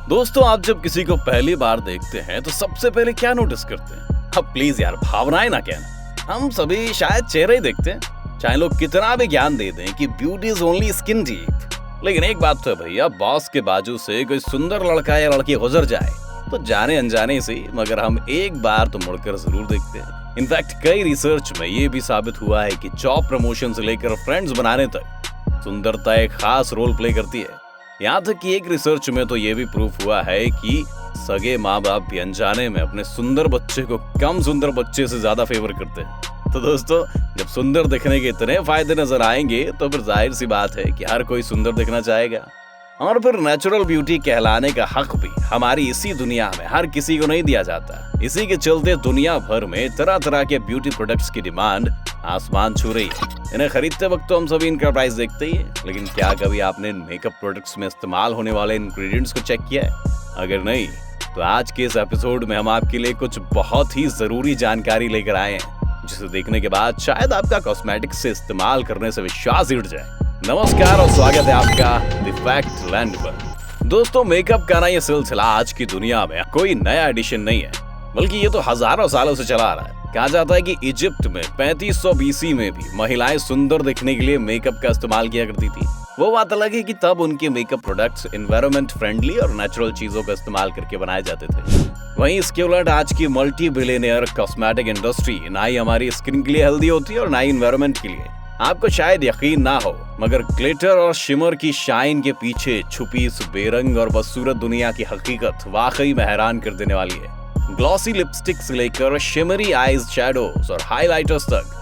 दोस्तों, आप जब किसी को पहली बार देखते हैं तो सबसे पहले क्या नोटिस करते हैं? अब प्लीज यार, भावनाएं ना कहना। हम सभी शायद चेहरे ही देखते हैं, चाहे लोग कितना भी ज्ञान दे दें कि beauty is only skin deep. लेकिन एक बात तो है भैया, बॉस के बाजू से कोई सुंदर लड़का या लड़की गुजर जाए तो जाने अनजाने से मगर हम एक बार तो मुड़कर जरूर देखते हैं। इनफैक्ट कई रिसर्च में ये भी साबित हुआ है कि जॉब प्रमोशन से लेकर फ्रेंड्स बनाने तक सुंदरता एक खास रोल प्ले करती है। यहाँ तक कि एक रिसर्च में तो ये भी प्रूफ हुआ है कि सगे माँ बाप भी अनजाने में अपने सुंदर बच्चे को कम सुंदर बच्चे से ज्यादा फेवर करते हैं। तो दोस्तों, जब सुंदर दिखने के इतने फायदे नजर आएंगे तो फिर जाहिर सी बात है कि हर कोई सुंदर दिखना चाहेगा। और फिर नेचुरल ब्यूटी कहलाने का हक भी हमारी इसी दुनिया में हर किसी को नहीं दिया जाता। इसी के चलते दुनिया भर में तरह तरह के ब्यूटी प्रोडक्ट्स की डिमांड आसमान छू रही है। इन्हें खरीदते वक्त तो हम सभी इनका प्राइस देखते ही हैं, लेकिन क्या कभी आपने इन मेकअप प्रोडक्ट्स में इस्तेमाल होने वाले इंग्रेडिएंट्स को चेक किया है? अगर नहीं तो आज के इस एपिसोड में हम आपके लिए कुछ बहुत ही जरूरी जानकारी लेकर आए हैं, जिसे देखने के बाद शायद आपका कॉस्मेटिक्स से इस्तेमाल करने से विश्वास ही उठ जाए। नमस्कार और स्वागत है आपका द फैक्ट लैंड पर। दोस्तों, मेकअप का ना ये सिलसिला आज की दुनिया में कोई नया एडिशन नहीं है, बल्कि ये तो हजारों सालों से चला आ रहा है। कहा जाता है कि इजिप्ट में 3500 बीसी में भी महिलाएं सुंदर दिखने के लिए मेकअप का इस्तेमाल किया करती थी। वो बात अलग है कि तब उनके मेकअप प्रोडक्ट्स एनवायरनमेंट फ्रेंडली और नेचुरल चीजों का इस्तेमाल करके बनाए जाते थे। वहीं इसके उलट आज की मल्टी बिलियनियर कॉस्मेटिक इंडस्ट्री ना ही हमारी स्किन के लिए हेल्दी होती है और ना ही एनवायरनमेंट के लिए। आपको शायद यकीन ना हो, मगर ग्लिटर और शिमर की शाइन के पीछे छुपी इस बेरंग और बदसूरत दुनिया की हकीकत वाकई में हैरान कर देने वाली है। ग्लॉसी लिपस्टिक से लेकर शिमरी आईज शैडोज और हाइलाइटर्स तक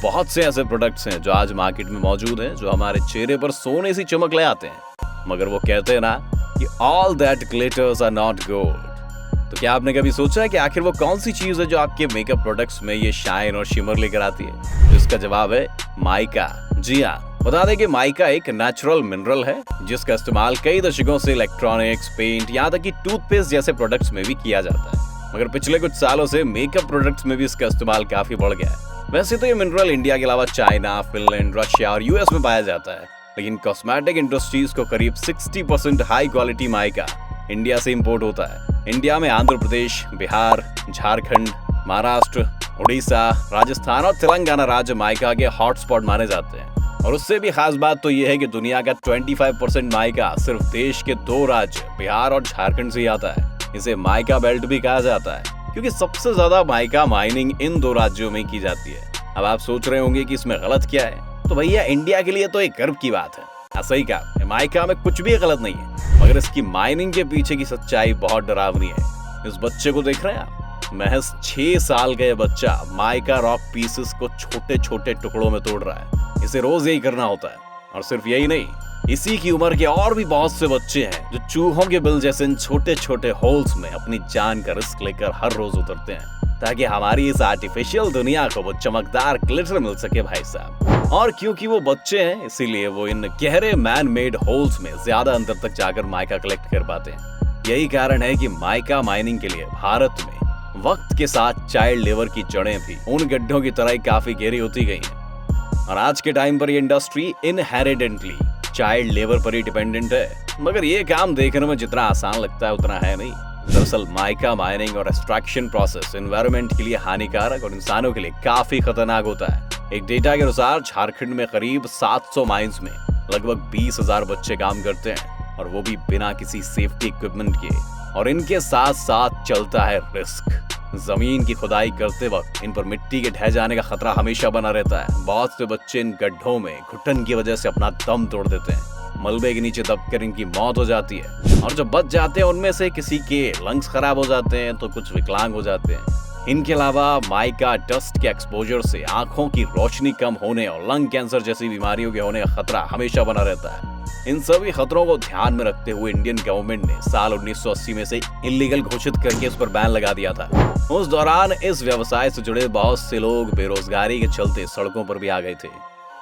बहुत से ऐसे प्रोडक्ट्स हैं जो आज मार्केट में मौजूद हैं, जो हमारे चेहरे पर सोने सी चमक ले आते हैं। मगर वो कहते हैं ना कि all that glitters are not gold. तो क्या आपने कभी सोचा है कि आखिर वो कौन सी चीज है जो आपके मेकअप प्रोडक्ट्स में ये शाइन और शिमर लेकर आती है? तो इसका जवाब है माइका। जी हाँ, बता दें कि माइका एक नेचुरल मिनरल है जिसका इस्तेमाल कई दशकों से इलेक्ट्रॉनिक्स, पेंट, यहाँ तक कि टूथपेस्ट जैसे प्रोडक्ट्स में भी किया जाता है। मगर पिछले कुछ सालों से मेकअप प्रोडक्ट्स में भी इसका इस्तेमाल काफी बढ़ गया है। वैसे तो ये मिनरल इंडिया के अलावा चाइना, फिनलैंड, रशिया और यूएस में पाया जाता है, लेकिन कॉस्मेटिक इंडस्ट्रीज को करीब 60% हाई क्वालिटी माइका इंडिया से इंपोर्ट होता है। इंडिया में आंध्र प्रदेश, बिहार, झारखंड, महाराष्ट्र, उड़ीसा, राजस्थान और तेलंगाना राज्य माइका के हॉटस्पॉट माने जाते हैं। और उससे भी खास बात तो यह है कि दुनिया का 25% माइका सिर्फ देश के 2 राज्य बिहार और झारखंड से ही आता है। इसे माइका बेल्ट भी कहा जाता है क्योंकि सबसे ज्यादा माइका माइनिंग इन 2 राज्यों में की जाती है। अब आप सोच रहे होंगे कि इसमें गलत क्या है, तो भैया इंडिया के लिए तो एक गर्व की बात है। सही कहा, माइका में कुछ भी गलत नहीं है, मगर इसकी माइनिंग के पीछे की सच्चाई बहुत डरावनी है। इस बच्चे को देख रहे हैं आप? महज 6 साल का ये बच्चा माइका रॉक पीसेस को छोटे छोटे टुकड़ों में तोड़ रहा है। इसे रोज यही करना होता है। और सिर्फ यही नहीं, इसी की उम्र के और भी बहुत से बच्चे हैं जो चूहों के बिल जैसे इन छोटे छोटे होल्स में अपनी जान का रिस्क लेकर हर रोज उतरते हैं, ताकि हमारी इस आर्टिफिशियल दुनिया को वो चमकदार ग्लिटर मिल सके भाई साहब। और क्योंकि वो बच्चे हैं, इसीलिए वो इन गहरे मैन मेड होल्स में ज्यादा अंदर तक जाकर माइका कलेक्ट कर पाते हैं। यही कारण है कि माइका माइनिंग के लिए भारत में वक्त के साथ चाइल्ड लेबर की जड़ें भी उन गड्ढों की तरह काफी गहरी होती गई हैं। और आज के टाइम पर ये इंडस्ट्री इनहेरिडेंटली चाइल्ड लेबर पर ही डिपेंडेंट है। मगर ये काम देखने में जितना आसान लगता है उतना है नहीं। दरअसल माइका माइनिंग और एक्सट्रैक्शन प्रोसेस एनवायरनमेंट के लिए हानिकारक और इंसानों के लिए काफी खतरनाक होता है। एक डेटा के अनुसार झारखंड में करीब 700 माइंस में लगभग 20,000 बच्चे काम करते हैं, और वो भी बिना किसी सेफ्टी इक्विपमेंट के। और इनके साथ साथ चलता है रिस्क। जमीन की खुदाई करते वक्त इन पर मिट्टी के ढह जाने का खतरा हमेशा बना रहता है। बहुत से बच्चे इन गड्ढों में घुटन की वजह से अपना दम तोड़ देते हैं। मलबे के नीचे दबकर इनकी मौत हो जाती है। और जो बच जाते हैं उनमें से किसी के लंग्स खराब हो जाते हैं तो कुछ विकलांग हो जाते हैं। इनके अलावा माइका डस्ट के एक्सपोजर से आंखों की रोशनी कम होने और लंग कैंसर जैसी बीमारियों के होने का खतरा हमेशा बना रहता है। इन सभी खतरों को ध्यान में रखते हुए इंडियन गवर्नमेंट ने साल 1980 में से इलीगल घोषित करके इस पर बैन लगा दिया था। उस दौरान इस व्यवसाय से जुड़े बहुत से लोग बेरोजगारी के चलते सड़कों पर भी आ गए थे।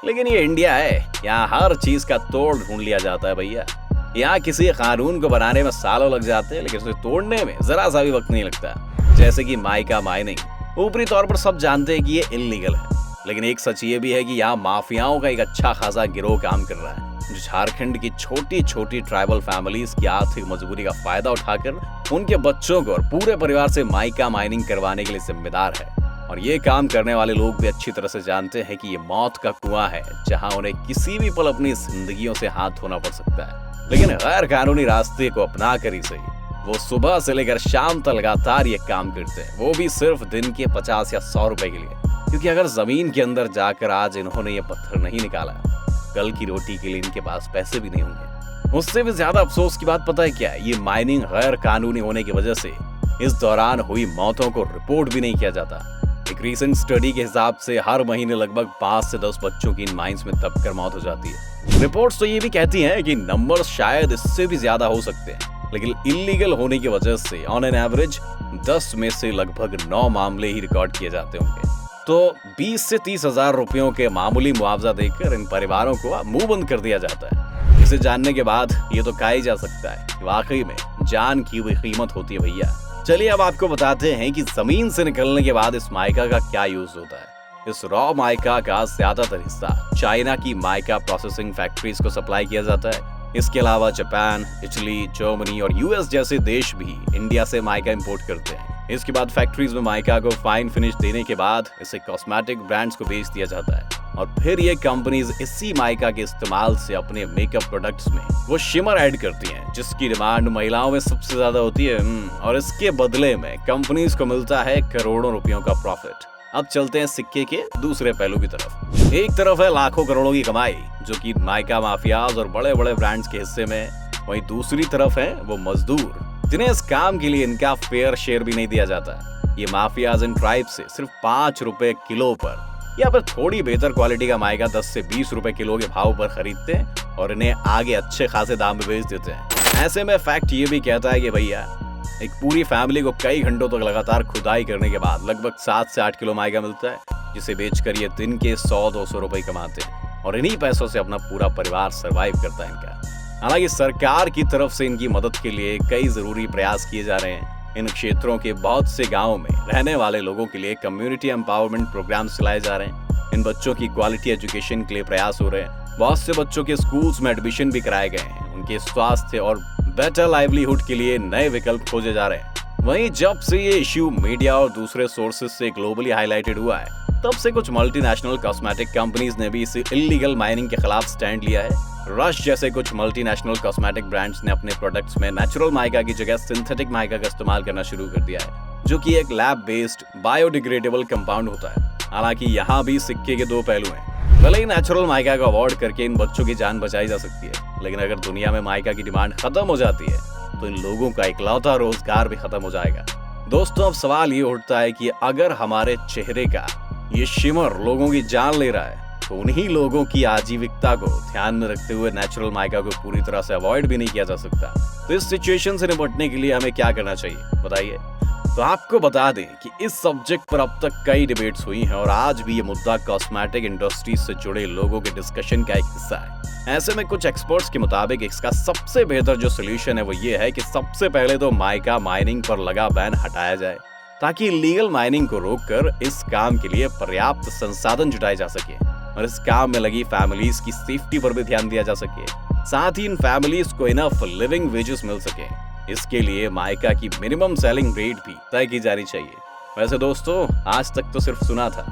लेकिन ये इंडिया है, यहाँ हर चीज का तोड़ ढूंढ लिया जाता है भैया। यहाँ किसी कानून को बनाने में सालों लग जाते हैं, लेकिन उसे तोड़ने में जरा सा भी वक्त नहीं लगता। जैसे कि माइका माइनिंग। ऊपरी तौर पर सब जानते हैं कि ये इलीगल है, लेकिन एक सच ये भी है कि यहाँ माफियाओं का एक अच्छा खासा गिरोह काम कर रहा है, जो झारखंड की छोटी छोटी ट्राइबल फैमिलीज की आर्थिक मजबूरी का फायदा उठाकर उनके बच्चों को और पूरे परिवार से माइका माइनिंग करवाने के लिए जिम्मेदार है। और ये काम करने वाले लोग भी अच्छी तरह से जानते हैं कि ये मौत का कुआं है, जहां उन्हें किसी भी पल अपनी जिंदगियों से हाथ धोना पड़ सकता है। लेकिन गैर कानूनी रास्ते को अपना कर ही सही वो सुबह से लेकर शाम तक लगातार ये काम करते हैं, वो भी सिर्फ दिन के 50 या 100 रुपए के लिए। क्योंकि अगर जमीन के अंदर जाकर आज इन्होंने ये पत्थर नहीं निकाला, कल की रोटी के लिए इनके पास पैसे भी नहीं होंगे। उससे भी ज्यादा अफसोस की बात पता है क्या है? ये माइनिंग गैर कानूनी होने की वजह से इस दौरान हुई मौतों को रिपोर्ट भी नहीं किया जाता। एक रीसेंट स्टडी के हिसाब से हर महीने लगभग 5 से 10 बच्चों की इन माइंस में दबकर मौत हो जाती है। रिपोर्ट्स तो ये भी कहती हैं कि नंबर शायद इससे भी ज्यादा हो सकते हैं, लेकिन इलीगल होने की वजह से ऑन एन एवरेज 10 में से लगभग 9 मामले ही रिकॉर्ड किए जाते होंगे। तो 20 से 30 हजार रुपयों के मामूली मुआवजा देकर इन परिवारों को मुंह बंद कर दिया जाता है। इसे जानने के बाद ये तो कहा ही जा सकता है कि वाकई में जान की भी कीमत होती है भैया। चलिए अब आपको बताते हैं कि जमीन से निकलने के बाद इस माइका का क्या यूज होता है। इस रॉ माइका का ज्यादातर हिस्सा चाइना की माइका प्रोसेसिंग फैक्ट्रीज को सप्लाई किया जाता है। इसके अलावा जापान, इटली, जर्मनी और यूएस जैसे देश भी इंडिया से माइका इंपोर्ट करते हैं। इसके बाद फैक्ट्रीज में माइका को फाइन फिनिश देने के बाद इसे कॉस्मेटिक ब्रांड्स को बेच दिया जाता है और फिर ये कंपनीज इसी माइका के इस्तेमाल से अपने मेकअप प्रोडक्ट्स में वो शिमर ऐड करती हैं, जिसकी डिमांड महिलाओं में सबसे ज्यादा होती है। और इसके बदले में कंपनीज को मिलता है करोड़ों रुपयों का प्रॉफिट। अब चलते हैं सिक्के के दूसरे पहलू की तरफ। एक तरफ है लाखों करोड़ों की कमाई जो कि माइका माफियाज और बड़े बड़े ब्रांड्स के हिस्से में, वहीं दूसरी तरफ है वो मजदूर जिन्हें इस काम के लिए इनका फेयर शेयर भी नहीं दिया जाता। ये माफियाज इन ट्राइब से सिर्फ 5 रुपए किलो पर या फिर थोड़ी बेहतर क्वालिटी का माइका 10 से 20 रुपए किलो के भाव पर खरीदते हैं और इन्हें आगे अच्छे खासे दाम में बेच देते हैं। ऐसे में फैक्ट ये भी कहता है कि भैया एक पूरी फैमिली को कई घंटों तक लगातार खुदाई करने के बाद लगभग 7 से 8 किलो माइका मिलता है, जिसे बेचकर ये दिन के 100-200 रुपए कमाते हैं और इन्हीं पैसों से अपना पूरा परिवार सरवाइव करता है इनका। हालांकि सरकार की तरफ से इनकी मदद के लिए कई जरूरी प्रयास किए जा रहे हैं। इन क्षेत्रों के बहुत से गांवों में रहने वाले लोगों के लिए कम्युनिटी एम्पावरमेंट प्रोग्राम चलाए जा रहे हैं। इन बच्चों की क्वालिटी एजुकेशन के लिए प्रयास हो रहे हैं। बहुत से बच्चों के स्कूल्स में एडमिशन भी कराए गए हैं। उनके स्वास्थ्य और बेटर लाइवलीहुड के लिए नए विकल्प खोजे जा रहे हैं। वहीं जब से ये इश्यू मीडिया और दूसरे सोर्सेज से ग्लोबली हाईलाइटेड हुआ है, तब से कुछ मल्टीनेशनल कॉस्मेटिक कंपनीज ने भी इस इलीगल माइनिंग के खिलाफ स्टैंड लिया है। रश जैसे कुछ मल्टीनेशनल कॉस्मेटिक ब्रांड्स ने अपने प्रोडक्ट्स में नेचुरल माइका की जगह सिंथेटिक माइका का इस्तेमाल करना शुरू कर दिया है, जो कि एक लैब बेस्ड बायोडिग्रेडेबल कंपाउंड होता है। हालांकि यहाँ भी सिक्के के 2 पहलू हैं। भले ही नेचुरल माइका का अवॉइड करके इन बच्चों की जान बचाई जा सकती है, लेकिन अगर दुनिया में माइका की डिमांड खत्म हो जाती है तो इन लोगों का इकलौता रोजगार भी खत्म हो जाएगा। दोस्तों, अब सवाल ये उठता है कि अगर हमारे चेहरे का ये शिमर लोगों की जान ले रहा है, तो उन्हीं लोगों की आजीविकता को ध्यान में रखते हुए नेचुरल माइका को पूरी तरह से अवॉइड भी नहीं किया जा सकता। तो इस सिचुएशन से निपटने के लिए हमें क्या करना चाहिए बताइए। तो आपको बता दें कि इस सब्जेक्ट पर अब तक कई डिबेट्स हुई हैं और आज भी ये मुद्दा कॉस्मेटिक इंडस्ट्री से जुड़े लोगों के डिस्कशन का एक हिस्सा है। ऐसे में कुछ एक्सपर्ट्स के मुताबिक इसका सबसे बेहतर जो सोल्यूशन है वो ये है कि सबसे पहले तो माइका माइनिंग पर लगा बैन हटाया जाए, ताकि इलीगल माइनिंग को रोककर इस काम के लिए पर्याप्त संसाधन जुटाए जा सके और इस काम में लगी फैमिलीज की सेफ्टी पर भी ध्यान दिया जा सके। साथ ही इन फैमिलीज को इनफ लिविंग वेजेस मिल सके। इसके लिए माइका की मिनिमम सेलिंग रेट भी तय की जानी चाहिए। वैसे दोस्तों, आज तक तो सिर्फ सुना था,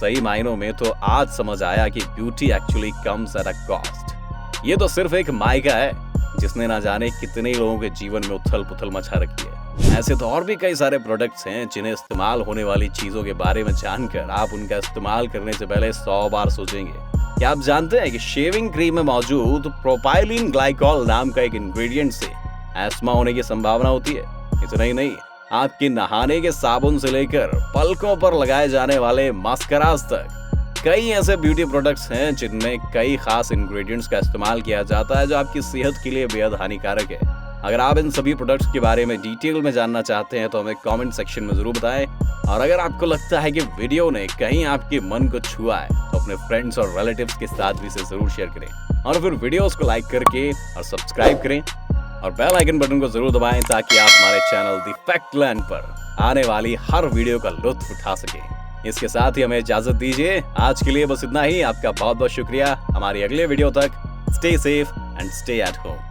सही मायनों में तो आज समझ आया कि beauty actually comes at a cost. ये तो सिर्फ एक माइका है जिसने ना जाने कितने लोगों के जीवन में उथल पुथल मचा रखी है। ऐसे तो और भी कई सारे प्रोडक्ट्स हैं जिन्हें इस्तेमाल होने वाली चीजों के बारे में जानकर आप उनका इस्तेमाल करने से पहले 100 बार सोचेंगे। क्या आप जानते हैं कि शेविंग क्रीम में मौजूद प्रोपाइलिन ग्लाइकॉल नाम का एक इंग्रेडिएंट से एस्मा होने की संभावना होती है। इतना ही नहीं, आपके नहाने के साबुन से लेकर पलकों पर लगाए जाने वाले मास्कराज तक कई ऐसे ब्यूटी प्रोडक्ट्स हैं जिनमें कई खास इंग्रेडिएंट्स का इस्तेमाल किया जाता है जो आपकी सेहत के लिए बेहद हानिकारक है। अगर आप इन सभी प्रोडक्ट्स के बारे में डिटेल में जानना चाहते हैं तो हमें कमेंट सेक्शन में जरूर बताएं। और अगर आपको लगता है कि वीडियो ने कहीं आपके मन को छुआ है तो अपने फ्रेंड्स और रिलेटिव्स के साथ भी इसे जरूर शेयर करें और फिर वीडियोस को लाइक करके और सब्सक्राइब करें और बेल आइकन बटन को जरूर दबाएं ताकि आप हमारे चैनल द फैक्टलैंड पर आने वाली हर वीडियो का लुत्फ उठा सकें। इसके साथ ही हमें इजाजत दीजिए। आज के लिए बस इतना ही। आपका बहुत बहुत शुक्रिया। हमारी अगले वीडियो तक Stay safe and stay at home.